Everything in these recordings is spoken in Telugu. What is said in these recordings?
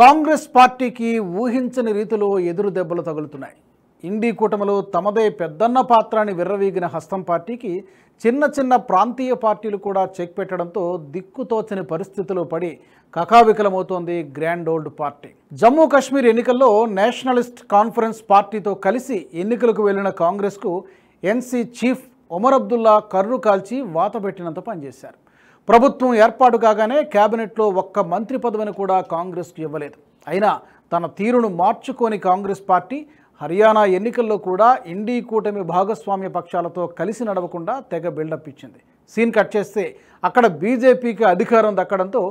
కాంగ్రెస్ పార్టీకి ఊహించని రీతిలో ఎదురు దెబ్బలు తగులుతున్నాయి. ఇండి కూటమిలో తమదే పెద్దన్న పాత్రని విర్రవీగిన హస్తం పార్టీకి చిన్న చిన్న ప్రాంతీయ పార్టీలు కూడా చెక్ పెట్టడంతో దిక్కుతోచని పరిస్థితుల్లో పడి కకావికలమవుతోంది grand old party. Jammu Kashmir ఎన్నికల్లో నేషనలిస్ట్ కాన్ఫరెన్స్ పార్టీతో కలిసి ఎన్నికలకు వెళ్లిన కాంగ్రెస్కు ఎన్సీ చీఫ్ ఒమర్ అబ్దుల్లా కర్రు కాల్చి వాత పెట్టినంత పనిచేశారు. ప్రభుత్వం ఏర్పాటు కాగానే కేబినెట్లో ఒక్క మంత్రి పదవిని కూడా కాంగ్రెస్కు ఇవ్వలేదు. అయినా తన తీరును మార్చుకోని కాంగ్రెస్ పార్టీ హర్యానా ఎన్నికల్లో కూడా ఇండి కూటమి భాగస్వామ్య పక్షాలతో కలిసి నడవకుండా తెగ బిల్డప్ ఇచ్చింది. సీన్ కట్ చేస్తే అక్కడ బీజేపీకి అధికారం దక్కడంతో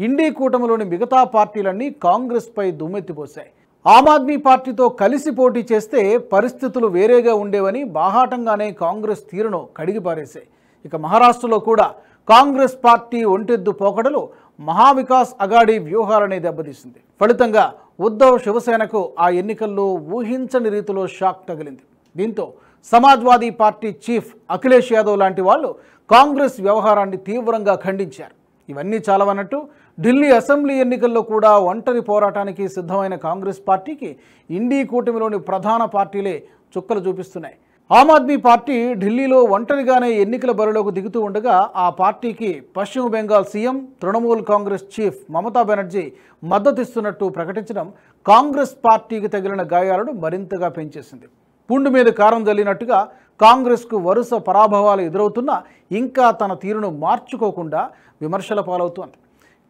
ఇండి కూటమిలోని మిగతా పార్టీలన్నీ కాంగ్రెస్పై దుమ్మెత్తిపోశాయి. ఆమ్ ఆద్మీ పార్టీతో కలిసి పోటీ చేస్తే పరిస్థితులు వేరేగా ఉండేవని బాహాటంగానే కాంగ్రెస్ తీరును కడిగిపారేశాయి. ఇక మహారాష్ట్రలో కూడా కాంగ్రెస్ పార్టీ ఒంటెద్దు పోకడలు మహావికాస్ అఘాడీ వ్యూహాలని దెబ్బతీసింది. ఫలితంగా ఉద్ధవ్ శివసేనకు ఆ ఎన్నికల్లో ఊహించని రీతిలో షాక్ తగిలింది. దీంతో సమాజ్వాదీ పార్టీ చీఫ్ అఖిలేష్ యాదవ్ లాంటి వాళ్ళు కాంగ్రెస్ వ్యవహారాన్ని తీవ్రంగా ఖండించారు. ఇవన్నీ చాలవన్నట్టు ఢిల్లీ అసెంబ్లీ ఎన్నికల్లో కూడా ఒంటరి పోరాటానికి సిద్ధమైన కాంగ్రెస్ పార్టీకి ఇండి కూటమిలోని ప్రధాన పార్టీలే చుక్కలు చూపిస్తున్నాయి. ఆమ్ ఆద్మీ పార్టీ ఢిల్లీలో ఒంటరిగానే ఎన్నికల బరిలోకి దిగుతూ ఉండగా ఆ పార్టీకి పశ్చిమ బెంగాల్ సీఎం తృణమూల్ కాంగ్రెస్ చీఫ్ మమతా బెనర్జీ మద్దతిస్తున్నట్టు ప్రకటించడం కాంగ్రెస్ పార్టీకి తగిలిన గాయాలను మరింతగా పెంచేసింది. పుండు మీద కారం జల్లినట్టుగా కాంగ్రెస్కు వరుస పరాభవాలు ఎదురవుతున్నా ఇంకా తన తీరును మార్చుకోకుండా విమర్శల పాలవుతోంది.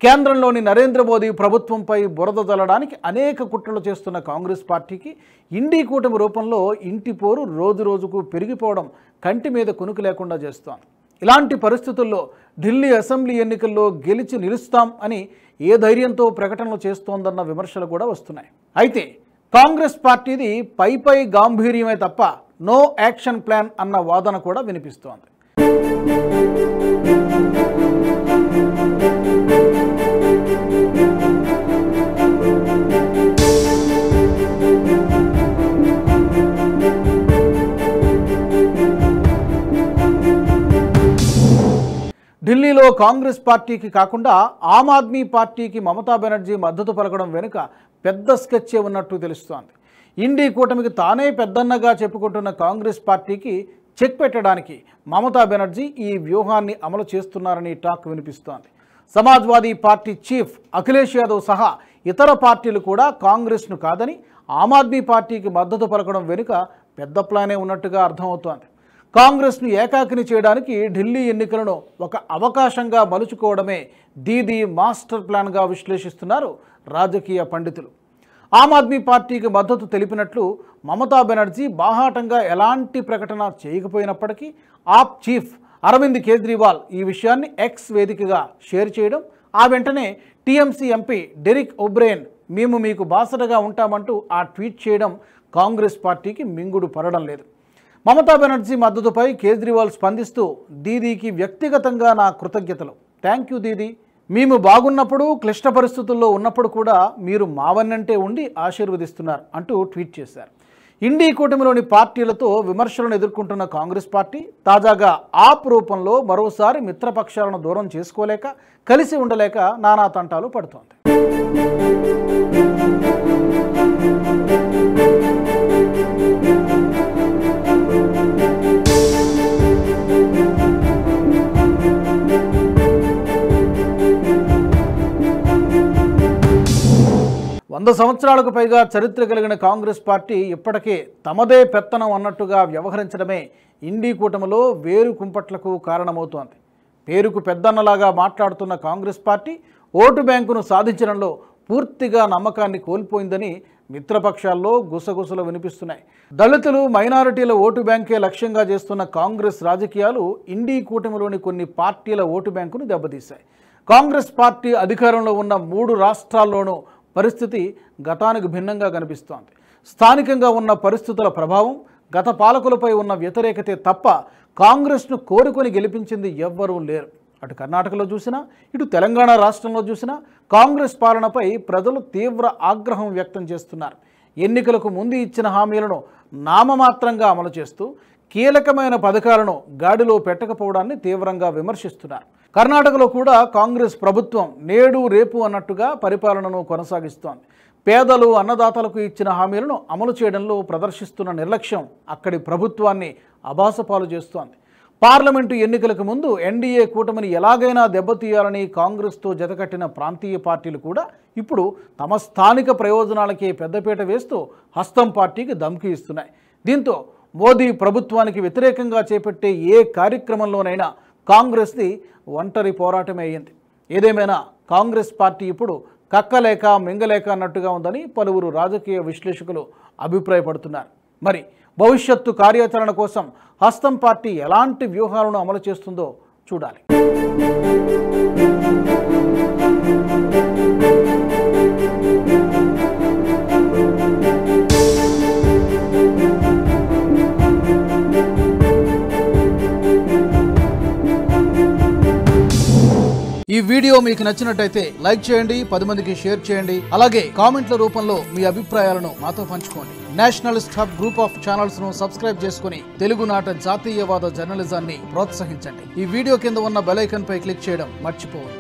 కేంద్రంలోని నరేంద్ర మోదీ ప్రభుత్వంపై బురద జల్లడానికి అనేక కుట్రలు చేస్తున్న కాంగ్రెస్ పార్టీకి ఇండి కూటమి రూపంలో ఇంటి పోరు రోజు రోజుకు పెరిగిపోవడం కంటి మీద కునుకు లేకుండా చేస్తోంది. ఇలాంటి పరిస్థితుల్లో ఢిల్లీ అసెంబ్లీ ఎన్నికల్లో గెలిచి నిలుస్తాం అని ఏ ధైర్యంతో ప్రకటనలు చేస్తోందన్న విమర్శలు కూడా వస్తున్నాయి. అయితే కాంగ్రెస్ పార్టీది పై గాంభీర్యమే తప్ప నో యాక్షన్ ప్లాన్ అన్న వాదన కూడా వినిపిస్తోంది. ఢిల్లీలో కాంగ్రెస్ పార్టీకి కాకుండా ఆమ్ ఆద్మీ పార్టీకి మమతా బెనర్జీ మద్దతు పలకడం వెనుక పెద్ద స్కెచ్చే ఉన్నట్టు తెలుస్తోంది. ఇండి కూటమికి తానే పెద్దన్నగా చెప్పుకుంటున్న కాంగ్రెస్ పార్టీకి చెక్ పెట్టడానికి మమతా బెనర్జీ ఈ వ్యూహాన్ని అమలు చేస్తున్నారని టాక్ వినిపిస్తోంది. సమాజ్వాదీ పార్టీ చీఫ్ అఖిలేష్ యాదవ్ సహా ఇతర పార్టీలు కూడా కాంగ్రెస్ను కాదని ఆమ్ ఆద్మీ పార్టీకి మద్దతు పలకడం వెనుక పెద్ద ప్లానే ఉన్నట్టుగా అర్థమవుతోంది. కాంగ్రెస్ను ఏకాకిని చేయడానికి ఢిల్లీ ఎన్నికలను ఒక అవకాశంగా మలుచుకోవడమే దీదీ మాస్టర్ ప్లాన్గా విశ్లేషిస్తున్నారు రాజకీయ పండితులు. ఆమ్ ఆద్మీ పార్టీకి మద్దతు తెలిపినట్లు మమతా బెనర్జీ బాహాటంగా ఎలాంటి ప్రకటన చేయకపోయినప్పటికీ ఆప్ చీఫ్ అరవింద్ కేజ్రీవాల్ ఈ విషయాన్ని ఎక్స్ వేదికగా షేర్ చేయడం, ఆ వెంటనే టీఎంసీ ఎంపీ డెరిక్ ఒబ్రెయిన్ మేము మీకు బాసటగా ఉంటామంటూ ఆ ట్వీట్ చేయడం కాంగ్రెస్ పార్టీకి మింగుడు పడడం లేదు. మమతా బెనర్జీ మద్దతుపై కేజ్రీవాల్ స్పందిస్తూ దీదీకి వ్యక్తిగతంగా నా కృతజ్ఞతలు, థ్యాంక్ యూ దీదీ, మేము బాగున్నప్పుడు క్లిష్ట పరిస్థితుల్లో ఉన్నప్పుడు కూడా మీరు మావన్నంటే ఉండి ఆశీర్వదిస్తున్నారు అంటూ ట్వీట్ చేశారు. ఇండి కూటమిలోని పార్టీలతో విమర్శలను ఎదుర్కొంటున్న కాంగ్రెస్ పార్టీ తాజాగా ఆప్ రూపంలో మరోసారి మిత్రపక్షాలను దూరం చేసుకోలేక కలిసి ఉండలేక నానా తంటాలు పడుతోంది. వంద సంవత్సరాలకు పైగా చరిత్ర కలిగిన కాంగ్రెస్ పార్టీ ఇప్పటికే తమదే పెత్తనం అన్నట్టుగా వ్యవహరించడమే ఇండి కూటమిలో వేరు కుంపట్లకు కారణమవుతోంది. పేరుకు పెద్దన్నలాగా మాట్లాడుతున్న కాంగ్రెస్ పార్టీ ఓటు బ్యాంకును సాధించడంలో పూర్తిగా నమ్మకాన్ని కోల్పోయిందని మిత్రపక్షాల్లో గుసగుసలు వినిపిస్తున్నాయి. దళితులు, మైనారిటీల ఓటు బ్యాంకే లక్ష్యంగా చేస్తున్న కాంగ్రెస్ రాజకీయాలు ఇండి కూటమిలోని కొన్ని పార్టీల ఓటు బ్యాంకును దెబ్బతీశాయి. కాంగ్రెస్ పార్టీ అధికారంలో ఉన్న 3 రాష్ట్రాల్లోనూ పరిస్థితి గతానికి భిన్నంగా కనిపిస్తోంది. స్థానికంగా ఉన్న పరిస్థితుల ప్రభావం, గత పాలకులపై ఉన్న వ్యతిరేకతే తప్ప కాంగ్రెస్ను కోరుకొని గెలిపించింది ఎవ్వరూ లేరు. అటు కర్ణాటకలో చూసినా, ఇటు తెలంగాణ రాష్ట్రంలో చూసినా కాంగ్రెస్ పాలనపై ప్రజలు తీవ్ర ఆగ్రహం వ్యక్తం చేస్తున్నారు. ఎన్నికలకు ముందు ఇచ్చిన హామీలను నామమాత్రంగా అమలు చేస్తూ కీలకమైన పథకాలను గాడిలో పెట్టకపోవడాన్ని తీవ్రంగా విమర్శిస్తున్నారు. కర్ణాటకలో కూడా కాంగ్రెస్ ప్రభుత్వం నేడు రేపు అన్నట్టుగా పరిపాలనను కొనసాగిస్తోంది. పేదలు అన్నదాతలకు ఇచ్చిన హామీలను అమలు చేయడంలో ప్రదర్శిస్తున్న నిర్లక్ష్యం అక్కడి ప్రభుత్వాన్ని అబాసపాలు చేస్తోంది. పార్లమెంటు ఎన్నికలకు ముందు ఎన్డీఏ కూటమిని ఎలాగైనా దెబ్బతీయాలని కాంగ్రెస్తో జతకట్టిన ప్రాంతీయ పార్టీలు కూడా ఇప్పుడు తమ స్థానిక ప్రయోజనాలకే పెద్దపీట వేస్తూ హస్తం పార్టీకి ధమ్కి ఇస్తున్నాయి. దీంతో మోదీ ప్రభుత్వానికి వ్యతిరేకంగా చేపట్టే ఏ కార్యక్రమంలోనైనా కాంగ్రెస్ది ఒంటరి పోరాటమే అయ్యింది. ఏదేమైనా కాంగ్రెస్ పార్టీ ఇప్పుడు కక్కలేక మింగలేక అన్నట్టుగా ఉందని పలువురు రాజకీయ విశ్లేషకులు అభిప్రాయపడుతున్నారు. మరి భవిష్యత్తు కార్యాచరణ కోసం హస్తం పార్టీ ఎలాంటి వ్యూహాలను అమలు చేస్తుందో చూడాలి. ఈ వీడియో మీకు నచ్చినట్టయితే లైక్ చేయండి, 10 మందికి షేర్ చేయండి. అలాగే కామెంట్ల రూపంలో మీ అభిప్రాయాలను మాతో పంచుకోండి. Nationalist hub group of channels ను సబ్స్క్రైబ్ చేసుకుని తెలుగునాట జాతీయవాద జర్నలిజాన్ని ప్రోత్సహించండి. ఈ వీడియో కింద ఉన్న బెల్ ఐకాన్ పై క్లిక్ చేయడం మర్చిపోవద్దు.